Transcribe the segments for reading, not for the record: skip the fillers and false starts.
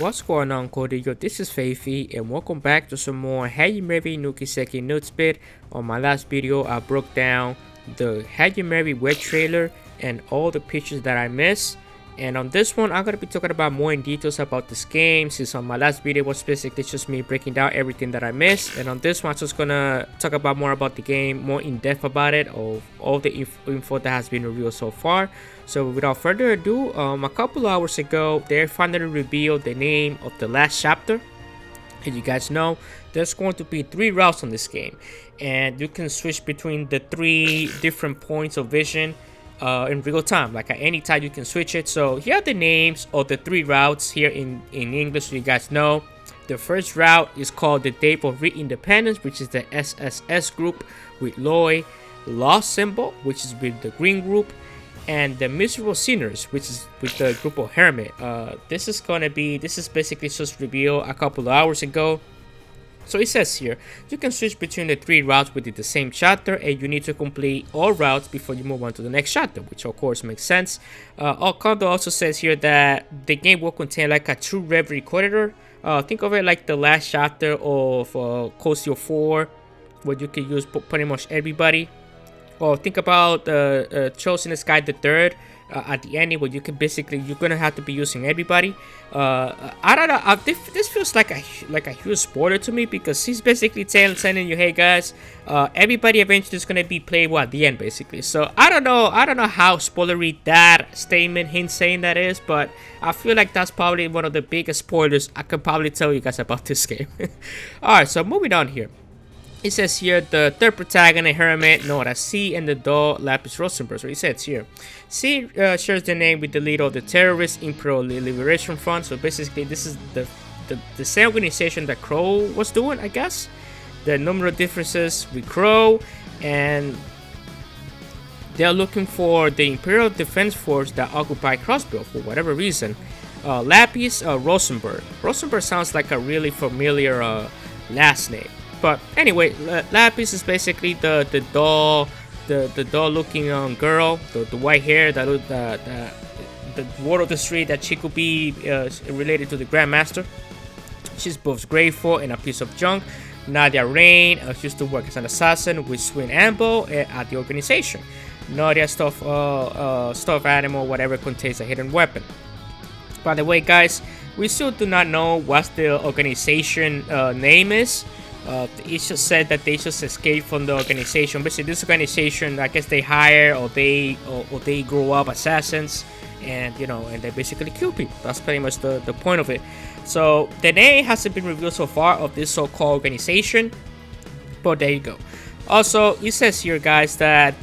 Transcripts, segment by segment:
What's going on, Corillo? This is Feify, and welcome back to some more Hajimari no Kiseki nude spit. On my last video, I broke down the Hajimari web trailer and all the pictures that I missed. And on this one, I'm going to be talking about more in details about this game, since on my last video was basically just me breaking down everything that I missed. And on this one, I'm just going to talk about more about the game, more in depth about it, of all the info that has been revealed so far. So without further ado, a couple hours ago, they finally revealed the name of the last chapter. As you guys know, there's going to be 3 routes on this game, and you can switch between the 3 different points of vision in real time. Like at any time you can switch it. So here are the names of the 3 routes here in English, so you guys know. The first route is called the Day of Re-Independence, which is the SSS group with Loy, Lost Symbol, which is with the green group, and the Miserable Sinners, which is with the group of Hermit. This is basically just revealed a couple of hours ago. So it says here, you can switch between the 3 routes within the same chapter, and you need to complete all routes before you move on to the next chapter, which of course makes sense. Kondo also says here that the game will contain like a true rev recorder. Think of it like the last chapter of Cosio 4, where you can use pretty much everybody. Or think about Chosen Sky the Third at the ending, where you can you're gonna have to be using everybody. I don't know. This feels like a huge spoiler to me, because he's basically telling you, hey guys, everybody eventually is gonna be playable at the end, basically. So I don't know how spoilery that statement he's saying that is, but I feel like that's probably one of the biggest spoilers I can probably tell you guys about this game. All right, so moving on here. It says here the third protagonist, Hermit, known as C, and the doll, Lapis Rosenberg. So it says here, C shares the name with the leader of the terrorist Imperial Liberation Front. So basically, this is the same organization that Crow was doing, I guess. There are a number of differences with Crow, and they're looking for the Imperial Defense Force that occupy Crossbill for whatever reason. Lapis Rosenberg. Rosenberg sounds like a really familiar last name. But anyway, Lapis is basically the doll, the doll-looking girl, the white hair, the word of the street that she could be related to the Grandmaster. She's both grateful and a piece of junk. Nadia Rain used to work as an assassin with Swin at the organization. Nadia stuffed animal, whatever contains a hidden weapon. By the way, guys, we still do not know what the organization name is. It just said that they just escaped from the organization. Basically, this organization, I guess they hire or they grow up assassins, and and they basically kill people. That's pretty much the point of it. So the name hasn't been revealed so far of this so-called organization, but there you go. Also, it says here, guys, that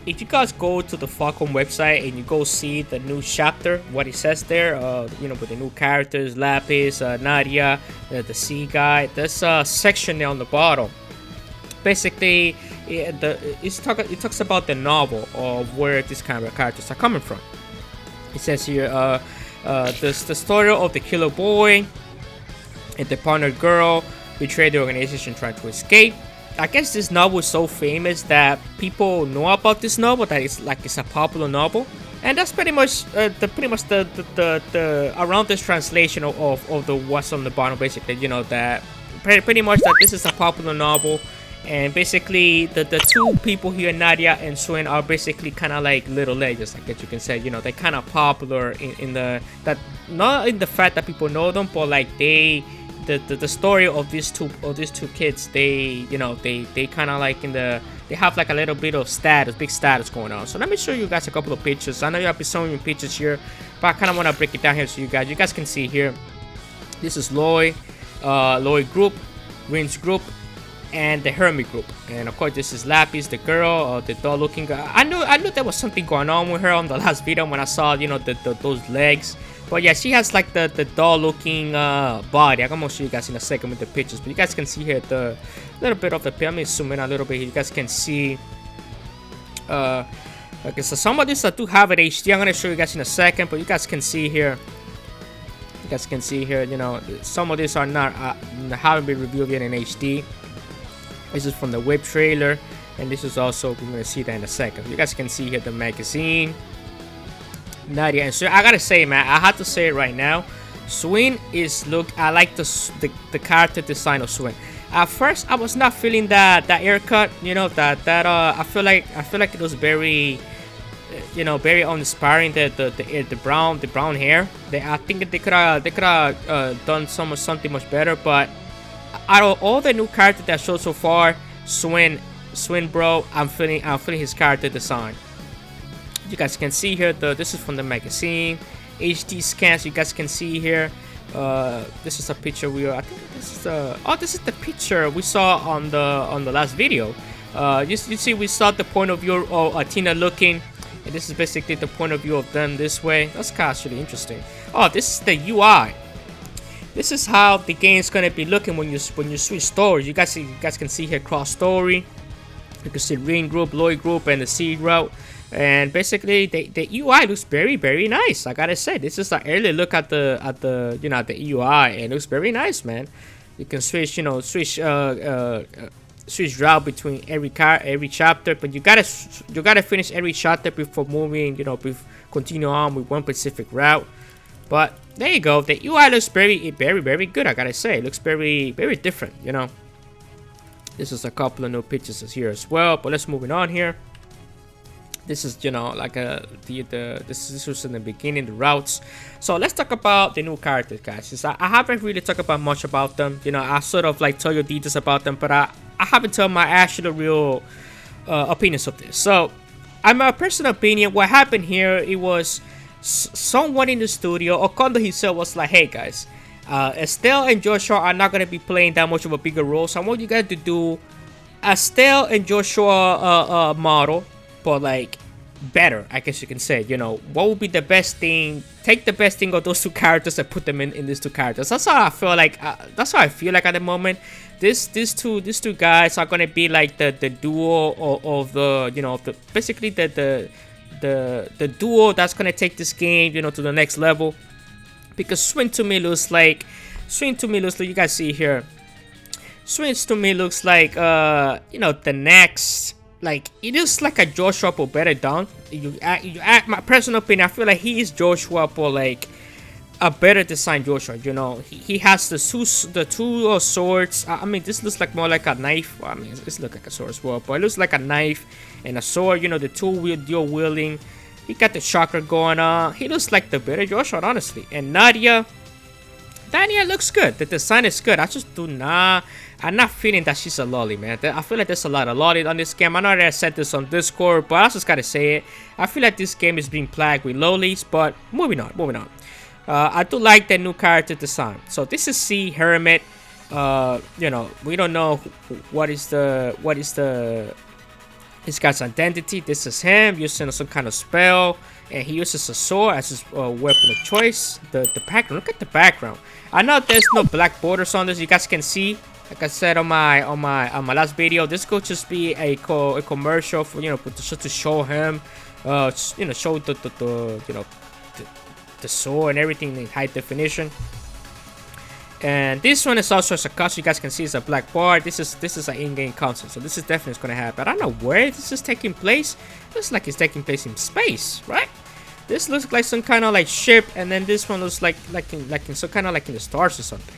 if you guys go to the Falcom website and you go see the new chapter, what it says there, with the new characters, Lapis, Nadia, the sea guy, there's a section there on the bottom. Basically, it talks about the novel of where these kind of characters are coming from. It says here, the story of the killer boy and the partner girl betrayed the organization trying to escape. I guess this novel is so famous that people know about this novel, that it's a popular novel, and that's pretty much the around this translation of the what's on the bottom. Basically, that pretty much that this is a popular novel, and basically the 2 people here, Nadia and Swin, are basically kind of like little legends, I guess you can say. They're kind of popular in the that, not in the fact that people know them, but like the story of these two kids, they kind of like they have like a little bit of big status going on. So let me show you guys a couple of pictures. I know I've been showing you pictures here, but I kind of want to break it down here so you guys can see here. This is Loy group, Rin's group, and the Hermit group, and of course this is Lapis, the girl, the doll looking girl. I knew there was something going on with her on the last video when I saw those legs. But yeah, she has like the doll-looking body. I'm gonna show you guys in a second with the pictures. But you guys can see here the little bit of the picture. Let me zoom in a little bit here. You guys can see. Okay, so some of these I do have it HD. I'm gonna show you guys in a second. But you guys can see here. Some of these are not haven't been reviewed yet in HD. This is from the web trailer, and this is also, we're gonna see that in a second. You guys can see here the magazine. Nadia, and so I gotta say, man, I have to say it right now. Swin is I like the character design of Swin. At first, I was not feeling that haircut. You know I feel like it was very, very uninspiring. The brown hair. I think they could have done something much better. But out of all the new characters that showed so far, Swin, bro, I'm feeling his character design. You guys can see here. This is from the magazine. HD scans. You guys can see here. This is a picture I think this is this is the picture we saw on the last video. You see, we saw the point of view of Athena looking, and this is basically the point of view of them this way. That's actually interesting. Oh, this is the UI. This is how the game is gonna be looking when you switch stories. You guys can see here cross story. You can see Ring group, Lloyd group, and the Seed route. And basically, the UI looks very, very nice. I gotta say, this is an early look at the the UI, and it looks very nice, man. You can switch route between every chapter, but you gotta finish every chapter before moving. Continue on with one specific route. But there you go. The UI looks very, very, very good. I gotta say, it looks very, very different. This is a couple of new pictures here as well. But let's move on here. This is, like this was in the beginning, the routes. So let's talk about the new characters, guys. Since I haven't really talked about much about them. I sort of like tell you details about them, but I haven't told my actual real opinions of this. So, in my personal opinion, what happened here, it was someone in the studio, Okondo himself, was like, hey guys, Estelle and Joshua are not going to be playing that much of a bigger role, so I want you guys to do Estelle and Joshua model, but like better, I guess you can say. What would be the best thing? Take the best thing of those two characters and put them in these two characters. That's how I feel like. That's how I feel like at the moment. These two guys are gonna be like the duo of the basically the duo that's gonna take this game to the next level. Because Swin to me looks like you guys see here. Swin to me looks like the next. Like, it looks like a Joshua but better done. My personal opinion, I feel like he is Joshua but like a better designed Joshua. He has the two swords. I mean, this looks like more like a knife. Well, I mean, this looks like a sword as well, but it looks like a knife and a sword. The two dual wielding. He got the chakra going on. He looks like the better Joshua, honestly. And Nadia looks good. The design is good. I'm not feeling that she's a lolly, man. I feel like there's a lot of lolly on this game. I know that I said this on Discord, but I just gotta say it. I feel like this game is being plagued with lollies, but moving on. I do like the new character design. So this is C Hermit. We don't know what is his guy's identity. This is him using some kind of spell, and he uses a sword as his weapon of choice. The background, look at the background. I know there's no black borders on this. You guys can see. Like I said on my last video, this could just be a commercial for just to show him, show the sword and everything in high definition. And this one is also as a costume. You guys can see it's a black bar. This is an in-game console, so this is definitely going to happen. I don't know where this is taking place. Looks like it's taking place in space, right? This looks like some kind of like ship, and then this one looks like in some kind of like in the stars or something.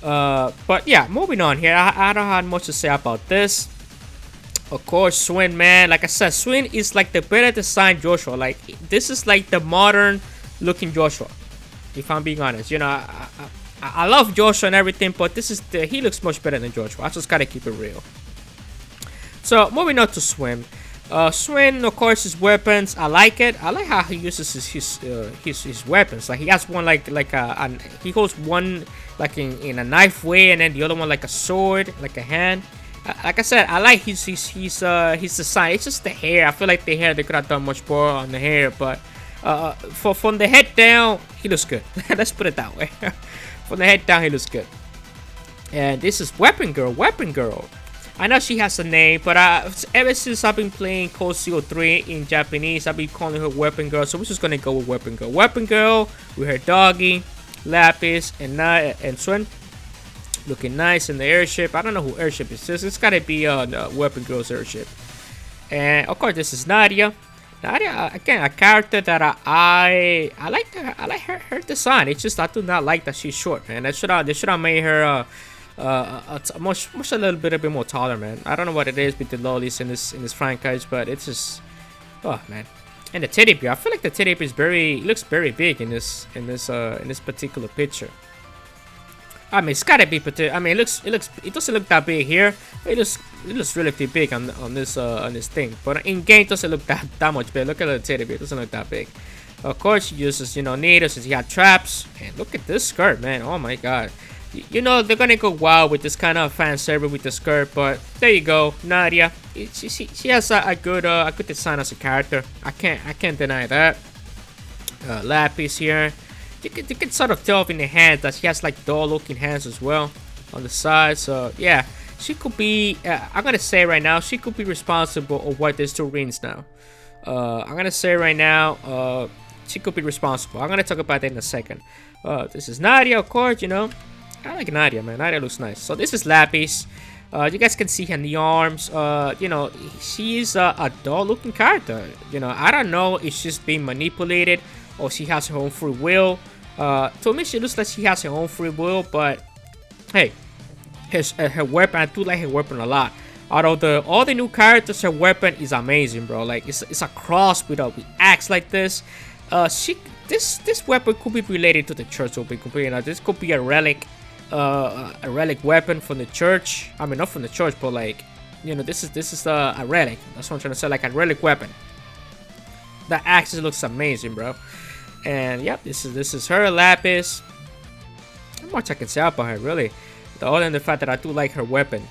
But yeah, moving on here. I don't have much to say about this. Of course, Swin, man. Like I said, Swin is like the better designed Joshua. Like, this is like the modern looking Joshua, if I'm being honest. I love Joshua and everything, but he looks much better than Joshua. I just gotta keep it real. So moving on to Swin. Swin, of course, his weapons. I like it. I like how he uses his weapons. Like, he has one he holds one like in a knife way, and then the other one like a sword, like a hand. Like I said, I like his design. It's just the hair. I feel like the hair, they could have done much more on the hair, but from the head down, he looks good. Let's put it that way. From the head down, he looks good. And this is Weapon Girl. I know she has a name, but ever since I've been playing Code CO3 in Japanese, I've been calling her Weapon Girl. So we're just gonna go with Weapon Girl. Weapon Girl with her doggy, Lapis, and Nadia and Swin. Looking nice in the airship. I don't know who airship is. It's gotta be Weapon Girl's airship. And of course, this is Nadia. Nadia, again, a character that I like her design. It's just I do not like that she's short, man. They should have made her much a little bit more taller, man. I don't know what it is with the lollies in this franchise, but it's just, oh man. And the teddy bear, I feel like the teddy bear looks very big in this particular picture. I mean, it's gotta be I mean, it doesn't look that big here. It looks relatively big on this thing, but in game it doesn't look that much big. Look at the teddy bear, it doesn't look that big. Of course, she uses Nadia since he had traps, and look at this skirt, man. Oh my god. You know they're gonna go wild with this kind of fan service with the skirt, but there you go, Nadia. She has a good design as a character. I can't deny that. Lapis here. You can sort of tell in the hands that she has like doll-looking hands as well on the side. So yeah, she could be. I'm gonna say right now she could be responsible of why there's 2 rings now. I'm gonna say right now she could be responsible. I'm gonna talk about that in a second. This is Nadia, of course. I like Nadia, man. Nadia looks nice. So this is Lapis. You guys can see her in the arms. She's a doll-looking character. I don't know if she's being manipulated or she has her own free will. To me, she looks like she has her own free will, but hey, her weapon, I do like her weapon a lot. Out of all the new characters, her weapon is amazing, bro. Like it's a cross with axe like this. This weapon could be related to the church. To be completely honest, this could be a relic weapon from the church. I mean, not from the church, but like, this is a relic. That's what I'm trying to say, like a relic weapon. The axe looks amazing, bro. And yep, this is her, Lapis. Not much I can say about her, really. Other than the fact that I do like her weapon.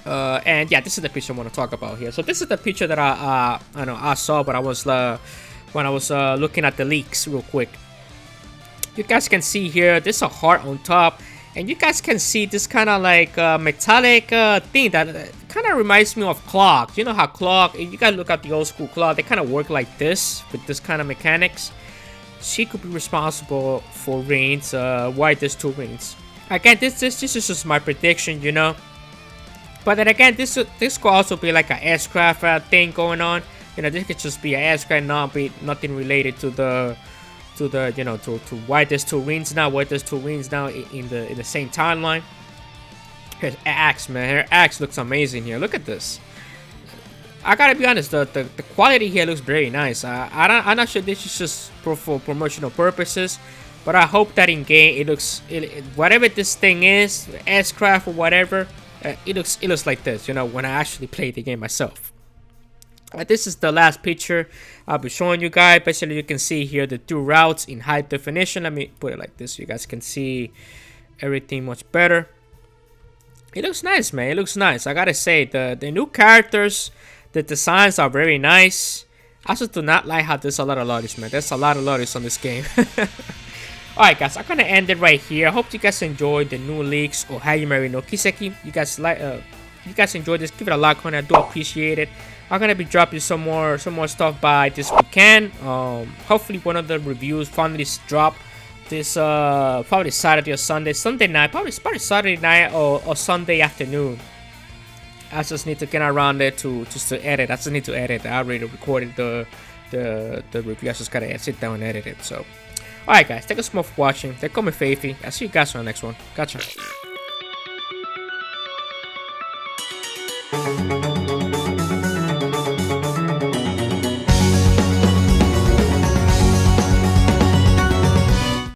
And yeah, this is the picture I want to talk about here. So this is the picture that I saw, but I was when I was looking at the leaks real quick. You guys can see here, there's a heart on top, and you guys can see this kind of like metallic thing that kind of reminds me of clock. You know how clock, if you guys look at the old school clock, they kind of work like this with this kind of mechanics. She could be responsible for rings. Why there's 2 rings? Again, this is just my prediction, But then again, this could also be like an aircraft thing going on. This could just be an aircraft, not be nothing related to why there's 2 rings now. Why there's 2 rings now in the same timeline. Her axe, man. Her axe looks amazing here. Look at this. I gotta be honest, the quality here looks very nice. I'm not sure this is just for promotional purposes, but I hope that in game whatever this thing is, S-craft or whatever, it looks like this. When I actually play the game myself. This is the last picture I'll be showing you guys. Basically, you can see here the 2 routes in high definition. Let me put it like this so you guys can see everything much better. It looks nice, man. It looks nice. I gotta say, the new characters, the designs are very nice. I just do not like how there's a lot of lollies, man. There's a lot of lollies on this game. Alright, guys, I'm gonna end it right here. I hope you guys enjoyed the new leaks of Hajimari no Kiseki. You guys enjoyed this, give it a like on it. I do appreciate it. I'm gonna be dropping some more stuff by this weekend. Hopefully one of the reviews finally drop this probably Saturday or Sunday night, probably Saturday night or Sunday afternoon. I just need to get around it to edit. I just need to edit. I already recorded the review. I just gotta sit down and edit it. So alright guys, thank you so much for watching. They call me Feify. I'll see you guys on the next one. Gotcha.